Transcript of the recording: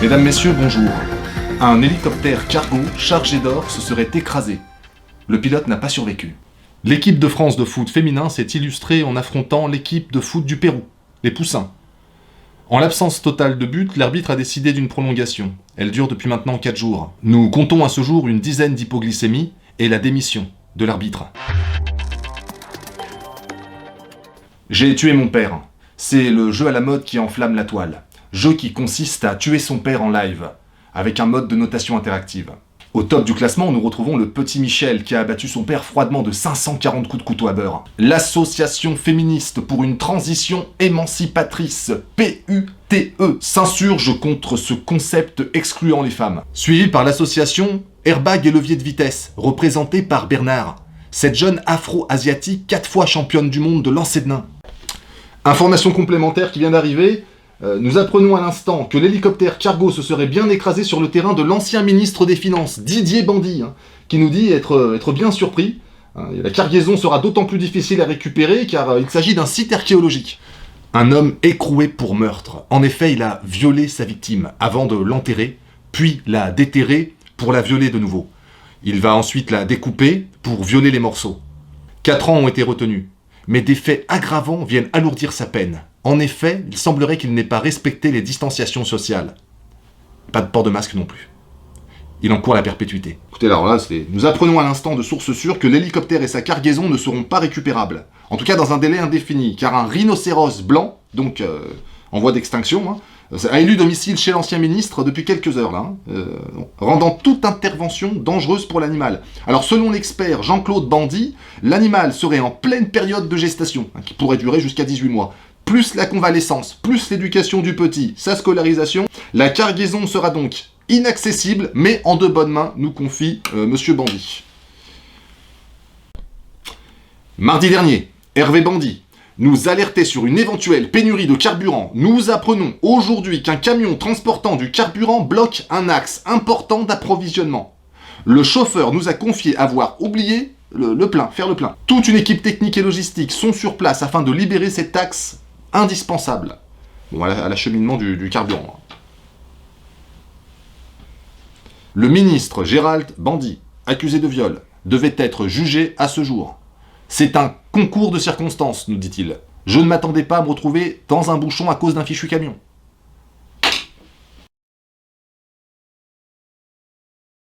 Mesdames, Messieurs, bonjour. Un hélicoptère cargo chargé d'or se serait écrasé. Le pilote n'a pas survécu. L'équipe de France de foot féminin s'est illustrée en affrontant l'équipe de foot du Pérou, les Poussins. En l'absence totale de but, l'arbitre a décidé d'une prolongation. Elle dure depuis maintenant 4 jours. Nous comptons à ce jour une dizaine d'hypoglycémies et la démission de l'arbitre. J'ai tué mon père. C'est le jeu à la mode qui enflamme la toile. Jeu qui consiste à tuer son père en live, avec un mode de notation interactive. Au top du classement, nous retrouvons le petit Michel qui a abattu son père froidement de 540 coups de couteau à beurre. L'association féministe pour une transition émancipatrice, PUTE, s'insurge contre ce concept excluant les femmes. Suivi par l'association Airbag et levier de vitesse, représentée par Bernard, cette jeune afro-asiatique 4 fois championne du monde de lancer de nain. Information complémentaire qui vient d'arriver. Nous apprenons à l'instant que l'hélicoptère cargo se serait bien écrasé sur le terrain de l'ancien ministre des Finances, Didier Bandy, qui nous dit être bien surpris. La cargaison sera d'autant plus difficile à récupérer car il s'agit d'un site archéologique. Un homme écroué pour meurtre. En effet, il a violé sa victime avant de l'enterrer, puis la déterrer pour la violer de nouveau. Il va ensuite la découper pour violer les morceaux. 4 ans ont été retenus, mais des faits aggravants viennent alourdir sa peine. En effet, il semblerait qu'il n'ait pas respecté les distanciations sociales. Pas de port de masque non plus. Il encourt la perpétuité. Écoutez, alors là, nous apprenons à l'instant de sources sûres que l'hélicoptère et sa cargaison ne seront pas récupérables. En tout cas, dans un délai indéfini, car un rhinocéros blanc, donc en voie d'extinction, a élu domicile chez l'ancien ministre depuis quelques heures, là, rendant toute intervention dangereuse pour l'animal. Alors, selon l'expert Jean-Claude Bandy, l'animal serait en pleine période de gestation, qui pourrait durer jusqu'à 18 mois. Plus la convalescence, plus l'éducation du petit, sa scolarisation, la cargaison sera donc inaccessible, mais en de bonnes mains, nous confie Monsieur Bandy. Mardi dernier, Hervé Bandy nous alertait sur une éventuelle pénurie de carburant. Nous apprenons aujourd'hui qu'un camion transportant du carburant bloque un axe important d'approvisionnement. Le chauffeur nous a confié avoir oublié faire le plein. Toute une équipe technique et logistique sont sur place afin de libérer cet axe indispensable à l'acheminement du carburant. Le ministre Gérald Bandy, accusé de viol, devait être jugé à ce jour. C'est un concours de circonstances, nous dit-il. Je ne m'attendais pas à me retrouver dans un bouchon à cause d'un fichu camion.